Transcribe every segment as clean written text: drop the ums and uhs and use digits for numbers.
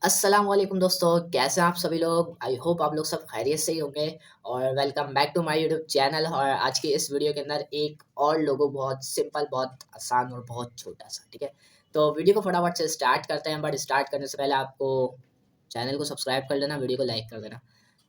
अस्सलाम वालेकुम दोस्तों, कैसे हैं आप सभी लोग। आई होप आप लोग सब खैरियत से ही होंगे। और welcome back to my YouTube channel. और आज की इस वीडियो के अंदर एक और लोगो बहुत सिंपल, बहुत आसान और बहुत छोटा सा, ठीक है। तो वीडियो को फटाफट से स्टार्ट करते हैं, बट स्टार्ट करने से पहले आपको चैनल को सब्सक्राइब कर लेना, वीडियो को लाइक कर देना।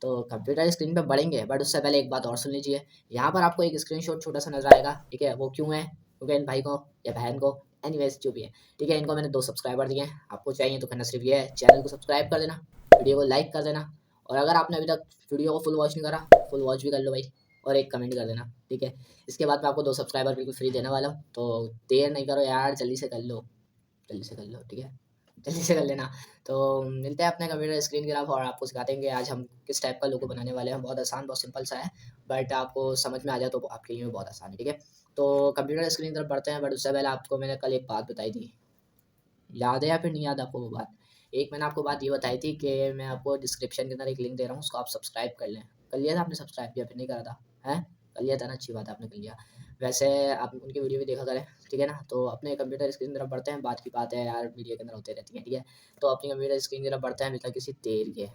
तो कंप्यूटर स्क्रीन पे बढ़ेंगे, बट उससे पहले एक बात और सुन लीजिए। यहाँ पर आपको एक स्क्रीनशॉट छोटा सा नजर आएगा, ठीक है। वो क्यों है? क्योंकि इन भाई को या बहन को, एनीवेज जो भी है, ठीक है, इनको मैंने 2 सब्सक्राइबर दिए हैं। आपको चाहिए तो करना सिर्फ ये है, चैनल को सब्सक्राइब कर देना, वीडियो को लाइक कर देना। और अगर आपने अभी तक वीडियो को फुल वॉच नहीं करा, फुल वॉच भी कर लो भाई। और एक कमेंट कर देना, ठीक है। इसके बाद मैं आपको 2 सब्सक्राइबर बिल्कुल फ्री देने वाला हूँ। तो देर नहीं करो यार, जल्दी से कर लो, जल्दी से कर लो, ठीक है। जल्दी से कर लेना। तो मिलते हैं अपने कंप्यूटर स्क्रीन की तरफ और आपको सिखाते हैं कि आज हम किस टाइप का लोगो बनाने वाले हैं। बहुत आसान, बहुत सिंपल सा है, बट आपको समझ में आ जाए तो आपके लिए भी बहुत आसान है, ठीक है। तो कंप्यूटर स्क्रीन की तरफ बढ़ते हैं, बट उससे पहले आपको मैंने कल एक बात बताई थी, याद है या फिर नहीं याद आपको वो बात? एक मैंने आपको बात ये बताई थी कि मैं आपको डिस्क्रिप्शन के अंदर एक लिंक दे रहा हूँ, उसको आप सब्सक्राइब कर लें। कर लिया था आपने सब्सक्राइब, या फिर नहीं करा था? हैं? कर लिया था ना, अच्छी बात है, आपने कर लिया। वैसे आप उनकी वीडियो भी देखा करें, ठीक है ना। तो अपने कंप्यूटर स्क्रीन की तरफ बढ़ते हैं, बात की बात है यार, वीडियो के अंदर होते रहती है, ठीक है। तो अपनी कंप्यूटर स्क्रीन की तरफ बढ़ते हैं बिना किसी देर के।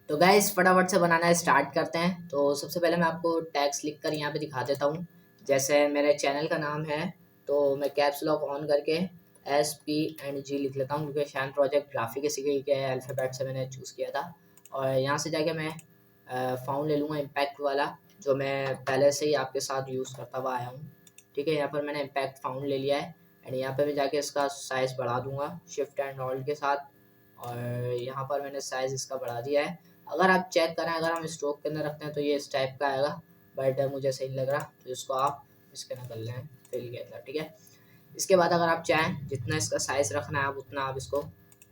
तो गाइस फटाफट से बनाना स्टार्ट करते हैं। तो सबसे पहले मैं आपको टैग्स लिख कर यहाँ पे दिखा देता हूँ। जैसे मेरे चैनल का नाम है, तो मैं कैप्स लॉक ऑन करके SPNG लिख लेता हूँ, क्योंकि शाइन प्रोजेक्ट ग्राफिक इसी के अल्फ़ाबेट से मैंने चूज़ किया था। और यहाँ से जाके मैं फ़ाउंड ले लूँगा इम्पैक्ट वाला, जो मैं पहले से ही आपके साथ यूज़ करता हुआ आया हूँ, ठीक है। यहाँ पर मैंने इम्पैक्ट फ़ाउंड ले लिया है। एंड यहाँ पे मैं जाके इसका साइज़ बढ़ा दूँगा शिफ्ट एंड ऑल्ट के साथ। और यहाँ पर मैंने साइज़ इसका बढ़ा दिया है। अगर आप चेक करें, अगर हम स्ट्रोक के अंदर रखते हैं तो ये इस टाइप का आएगा, बट मुझे सही नहीं लग रहा, तो इसको आप इसके अंदर कर लें, फिल के अंदर, ठीक है। इसके बाद अगर आप चाहें जितना इसका साइज़ रखना है आप उतना आप इसको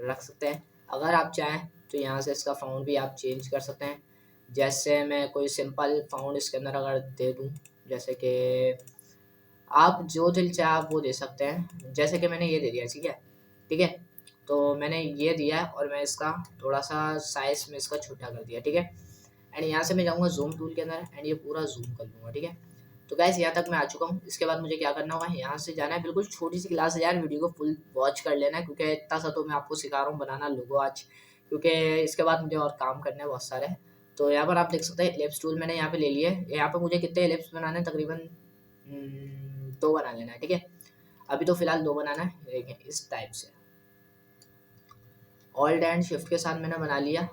रख सकते हैं। अगर आप चाहें तो यहाँ से इसका फ़ॉन्ट भी आप चेंज कर सकते हैं। जैसे मैं कोई सिंपल फ़ॉन्ट इसके अंदर अगर दे दूँ, जैसे कि आप जो दिल चाहे आप वो दे सकते हैं। जैसे कि मैंने ये दे दिया, ठीक है, ठीक है। तो मैंने ये दिया है और मैं इसका थोड़ा-सा साइज़ में इसका छोटा कर दिया, ठीक है। एंड यहाँ से मैं जाऊँगा ज़ूम टूल के अंदर एंड ये पूरा ज़ूम कर लूँगा, ठीक है। तो गाइस यहाँ तक मैं आ चुका हूँ। इसके बाद मुझे क्या करना होगा, यहाँ से जाना है, बिल्कुल छोटी-सी क्लास है यार, वीडियो को फुल वॉच कर लेना है, क्योंकि इतना सा तो मैं आपको सिखा रहा हूँ बनाना लोगो आज, क्योंकि इसके बाद मुझे और काम करने हैं बहुत सारे। तो यहाँ पर आप देख सकते हैं एलिप्स टूल मैंने यहाँ पे ले लिए। यहाँ पे मुझे कितने एलिप्स बनाने हैं, तकरीबन 2 बना लेना है, ठीक है। अभी तो फिलहाल 2 बनाना है, देखें इस टाइप से। ऑल्ट एंड शिफ्ट के साथ मैंने बना लिया।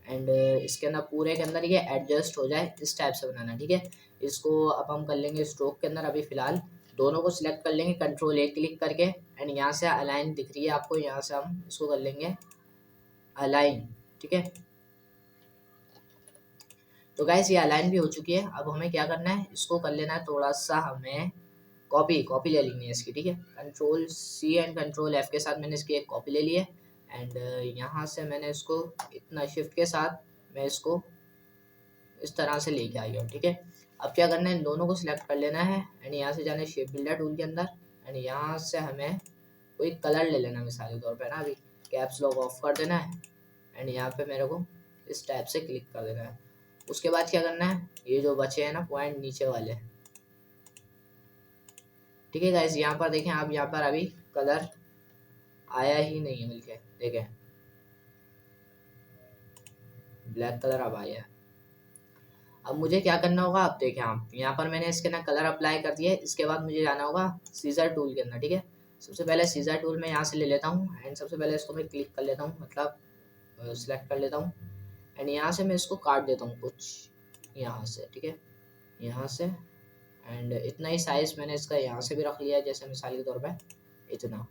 एंड इसके अंदर पूरे के अंदर ये एडजस्ट हो जाए इस टाइप से बनाना, ठीक है। इसको अब हम कर लेंगे स्ट्रोक के अंदर। अभी फ़िलहाल दोनों को सिलेक्ट कर लेंगे कंट्रोल A क्लिक करके। एंड यहाँ से अलाइन दिख रही है आपको, यहाँ से हम इसको कर लेंगे अलाइन, ठीक है। तो गाइस ये अलाइन भी हो चुकी है। अब हमें क्या करना है, इसको कर लेना है थोड़ा सा, हमें कॉपी कॉपी ले लेनी है इसकी, ठीक है। Control C and control F के साथ मैंने इसकी एक कॉपी ले ली है। एंड यहाँ से मैंने इसको इतना शिफ्ट के साथ मैं इसको इस तरह से लेके आई हूँ, ठीक है। अब क्या करना है, इन दोनों को सिलेक्ट कर लेना है एंड यहाँ से जाना है शेप बिल्डर टूल के अंदर। एंड यहाँ से हमें कोई कलर ले लेना, मिसाल के तौर पर ना, अभी कैप्स लॉक ऑफ कर देना है। एंड यहाँ पे मेरे को इस टाइप से क्लिक कर देना है। उसके बाद क्या करना है, ये जो बचे हैं ना पॉइंट नीचे वाले, ठीक है गाइस, यहाँ पर देखें आप, यहाँ पर अभी कलर आया ही नहीं है मिलके, देखें ब्लैक कलर अब आया है। अब मुझे क्या करना होगा, आप देखें आप, यहाँ पर मैंने इसके ना कलर अप्लाई कर दिया है। इसके बाद मुझे जाना होगा सीजर टूल के अंदर, ठीक है। सबसे पहले सीजर टूल मैं यहाँ से ले लेता हूँ एंड सबसे पहले इसको मैं क्लिक कर लेता हूँ, मतलब सिलेक्ट कर लेता हूँ। एंड यहाँ से मैं इसको काट देता हूँ कुछ यहाँ से, ठीक है, यहाँ से। एंड इतना ही साइज़ मैंने इसका यहाँ से भी रख लिया है, जैसे मिसाल के तौर पर इतना।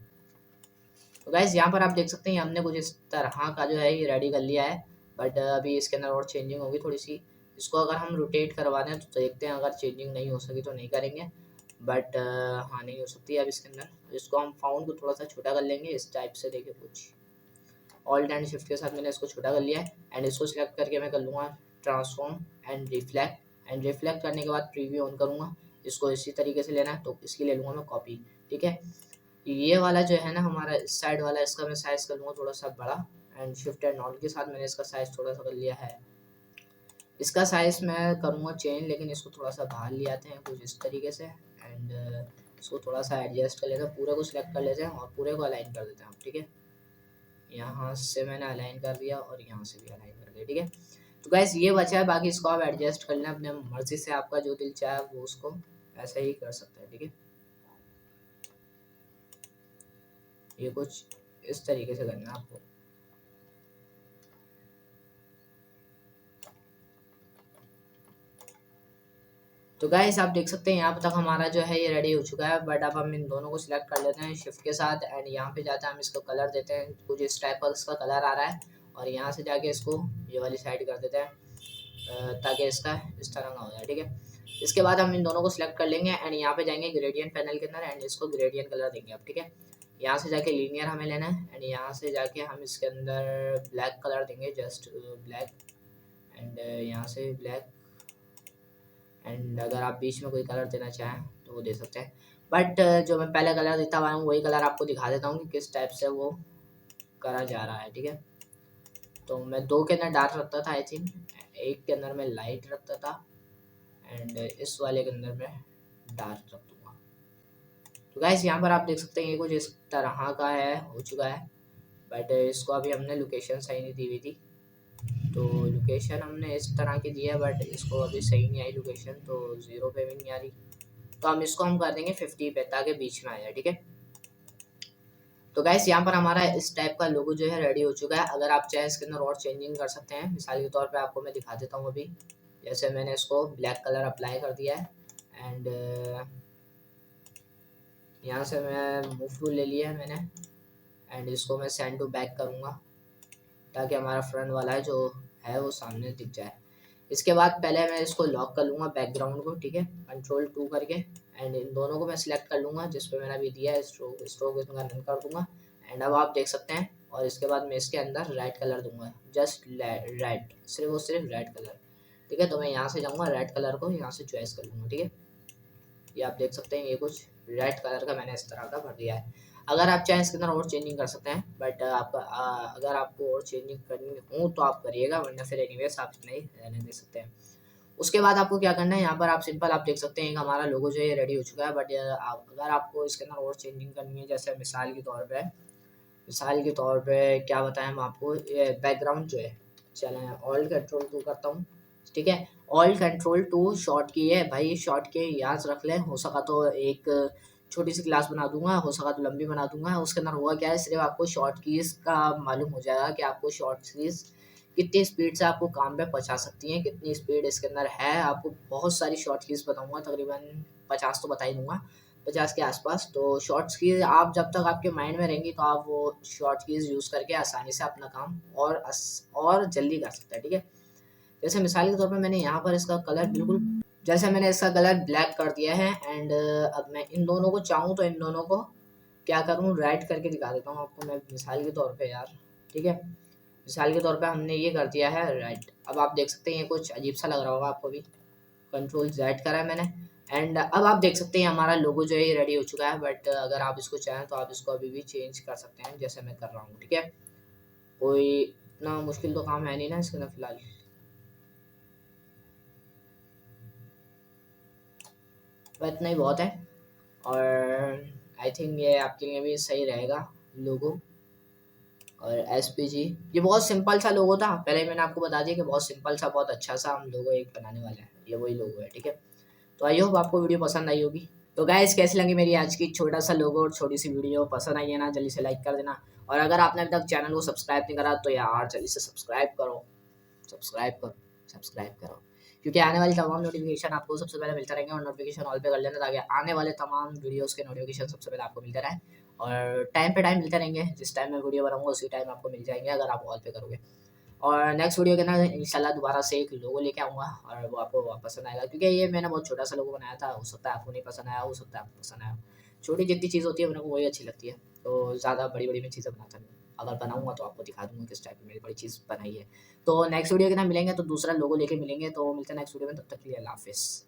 तो गाइस यहाँ पर आप देख सकते हैं हमने कुछ इस तरह का जो है ये रेडी कर लिया है। बट अभी इसके अंदर और चेंजिंग होगी थोड़ी सी। इसको अगर हम रोटेट करवा दें तो देखते हैं, अगर चेंजिंग नहीं हो सकी तो नहीं करेंगे। बट हाँ, नहीं हो सकती है अब इसके अंदर। इसको हम फाउंड को थोड़ा सा छोटा कर लेंगे इस टाइप से, देखिए कुछ ऑल्ट एंड शिफ्ट के साथ मैंने इसको छोटा कर लिया है। एंड इसको सिलेक्ट करके मैं कर लूँगा transform and reflect. And reflect करने के बाद प्रीव्यू ऑन करूँगा। इसको इसी तरीके से लेना है तो इसकी ले लूँगा मैं कॉपी, ठीक है। ये वाला जो है ना हमारा इस साइड वाला, इसका मैं साइज़ कर लूँगा थोड़ा सा बड़ा। एंड शिफ्ट एंड ऑल के साथ मैंने इसका साइज़ थोड़ा सा कर लिया है। इसका साइज़ मैं करूँगा चेंज, लेकिन इसको थोड़ा सा बाहर ले आते हैं कुछ इस तरीके से। एंड इसको थोड़ा सा एडजस्ट कर लेते हैं, पूरे को सिलेक्ट कर लेते हैं और पूरे को अलाइन कर देते हैं, ठीक है। यहाँ से मैंने अलाइन कर दिया और यहाँ से भी अलाइन कर दिया, ठीक है। तो गैस ये बचा है, बाकी इसको आप एडजस्ट कर लेना अपने मर्जी से, आपका जो दिल चाहे वो उसको ऐसे ही कर सकते हैं, ठीक है। ये कुछ इस तरीके से करना है आपको। तो गाइस आप देख सकते हैं यहाँ तक हमारा जो है ये रेडी हो चुका है, बट अब हम इन दोनों को सिलेक्ट कर लेते हैं शिफ्ट के साथ एंड यहाँ पे जाते हैं, हम इसको कलर देते हैं, कुछ इस टाइप का इसका कलर आ रहा है, और यहाँ से जाके इसको ये वाली साइड कर देते हैं ताकि इसका इस तरह का हो जाए, ठीक है। इसके बाद हम इन दोनों को सिलेक्ट कर लेंगे एंड यहाँ पे जाएंगे ग्रेडियंट पैनल के अंदर एंड इसको ग्रेडियंट कलर देंगे अब, ठीक है। यहाँ से जाके लीनियर हमें लेना है एंड यहाँ से जाके हम इसके अंदर ब्लैक कलर देंगे, जस्ट ब्लैक एंड यहाँ से ब्लैक, एंड अगर आप बीच में कोई कलर देना चाहें तो वो दे सकते हैं, बट जो मैं पहले कलर देता हुआ हूँ वही कलर आपको दिखा देता हूँ कि किस टाइप से वो करा जा रहा है, ठीक है। तो मैं 2 के अंदर डार्क रखता था आई थिंक, 1 के अंदर मैं लाइट रखता था एंड इस वाले के अंदर मैं डार्क रख दूँगा। तो गाइस यहाँ पर आप देख सकते हैं ये कुछ इस तरह का है, हो चुका है, बट इसको अभी हमने लोकेशन सही नहीं दी हुई थी, तो लोकेशन हमने इस तरह की दी है बट इसको अभी सही नहीं आई लोकेशन, तो 0 पे भी नहीं आ रही, तो हम इसको हम कर देंगे 50 पे ताकि बीच में आ जाए, ठीक है। तो गाइस यहाँ पर हमारा इस टाइप का लोगो जो है रेडी हो चुका है। अगर आप चाहे इसके अंदर और चेंजिंग कर सकते हैं, मिसाल के तौर पे आपको मैं दिखा देता हूँ अभी, जैसे मैंने इसको ब्लैक कलर अप्लाई कर दिया है एंड यहाँ से मैं मूव टूल ले लिया है मैंने एंड इसको मैं सेंड टू बैक करूँगा ताकि हमारा फ्रंट वाला है जो है वो सामने दिख जाए। इसके बाद पहले मैं इसको लॉक कर लूँगा बैकग्राउंड को, ठीक है, Ctrl+2 करके एंड इन दोनों को मैं सिलेक्ट कर लूँगा जिस पे मैंने अभी दिया है, स्ट्रोक इसका रन कर दूँगा एंड अब आप देख सकते हैं, और इसके बाद मैं इसके अंदर रेड कलर दूँगा, जस्ट रेड, सिर्फ और सिर्फ रेड कलर, ठीक है। तो मैं यहाँ से जाऊँगा रेड कलर को यहाँ से चॉइस कर लूँगा, ठीक है। ये आप देख सकते हैं ये कुछ रेड कलर का मैंने इस तरह का भर दिया है। अगर आप चाहें इसके अंदर और चेंजिंग कर सकते हैं, बट आपका अगर आपको और चेंजिंग करनी हो तो आप करिएगा, वरना फिर एनीवेज आप नहीं रहने दे सकते हैं। उसके बाद आपको क्या करना है, यहाँ पर आप सिंपल आप देख सकते हैं कि हमारा लोगो जो है रेडी हो चुका है, बट अगर आपको इसके अंदर और चेंजिंग करनी है, जैसे मिसाल के तौर पे क्या बताएं हम आपको, ये बैकग्राउंड जो है, चलें Alt+Ctrl+2 करता हूँ, ठीक है। Alt+Ctrl+2 शॉर्ट की है भाई, शॉर्ट के याद रख लें, हो सका तो एक छोटी सी क्लास बना दूंगा, हो सका तो लंबी बना दूंगा, उसके अंदर हुआ क्या है, सिर्फ आपको शॉर्ट कीज का मालूम हो जाएगा कि आपको शॉर्ट कीज कितनी स्पीड से आपको काम पे पहुंचा सकती हैं, कितनी स्पीड इसके अंदर है। आपको बहुत सारी शॉर्ट कीज बताऊंगा, तकरीबन 50 तो बता ही दूंगा, 50 के आसपास। तो शॉर्ट्स की आप जब तक आपके माइंड में रहेंगी तो आप वो शॉर्ट कीज यूज़ करके आसानी से अपना काम और जल्दी कर सकते हैं, ठीक है। जैसे मिसाल के तौर पे मैंने यहाँ पर इसका कलर बिल्कुल, जैसे मैंने इसका कलर ब्लैक कर दिया है एंड अब मैं इन दोनों को चाहूँ तो इन दोनों को क्या करूँ, रेड करके दिखा देता हूँ आपको मैं मिसाल के तौर पे यार, ठीक है। मिसाल के तौर पे हमने ये कर दिया है रेड। अब आप देख सकते हैं ये कुछ अजीब सा लग रहा होगा आपको भी, Ctrl+Z करा है मैंने एंड अब आप देख सकते हैं हमारा लोगो जो है ये रेडी हो चुका है, बट अगर आप इसको चाहें तो आप इसको अभी भी चेंज कर सकते हैं जैसे मैं कर रहा हूँ, ठीक है। कोई इतना मुश्किल तो काम है नहीं ना इसके अंदर फिलहाल। इतना ही बहुत है और आई थिंक ये आपके लिए भी सही रहेगा लोगो। और SPG ये बहुत सिंपल सा लोगो था, पहले मैंने आपको बता दिया कि बहुत सिंपल सा बहुत अच्छा सा हम लोगो एक बनाने वाले हैं, ये वही लोगो है, ठीक है। तो आई होप आपको वीडियो पसंद आई होगी। तो गाइस कैसी लगी मेरी आज की छोटा सा लोगो और छोटी सी वीडियो, पसंद आई है ना, जल्दी से लाइक कर देना, और अगर आपने अभी तक चैनल को सब्सक्राइब नहीं करा तो यार जल्दी से सब्सक्राइब करो, सब्सक्राइब करो, सब्सक्राइब करो, क्योंकि आने वाली तमाम नोटिफिकेशन आपको सबसे पहले मिलता रहेंगे, और नोटिफिकेशन ऑल पे कर लेना ताकि आने वाले तमाम वीडियोस के नोटिफिकेशन सबसे पहले आपको मिलते रहे, और टाइम पे टाइम मिलते रहेंगे, जिस टाइम मैं वीडियो बनाऊंगा उसी टाइम आपको मिल जाएंगे अगर आप ऑल पे करोगे। और नेक्स्ट वीडियो के अंदर इंशाल्लाह दोबारा से एक लोगो लेके आऊँगा और वो आपको पसंद आएगा, क्योंकि ये मैंने बहुत छोटा सा लोगो बनाया था, हो सकता है आपको नहीं पसंद आया, हो सकता है आपको पसंद आया। छोटी जितनी चीज़ होती है मेरे को वही अच्छी लगती है, तो ज़्यादा बड़ी बड़ी मैं चीज़ें बनाता नहीं हूँ। अगर बनाऊंगा तो आपको दिखा दूंगा किस टाइप की मैंने बड़ी चीज़ बनाई है। तो नेक्स्ट वीडियो के अंदर मिलेंगे तो दूसरा लोगो लेके मिलेंगे, तो मिलते हैं नेक्स्ट वीडियो में, तब तक के लिए अल्लाह हाफिज़।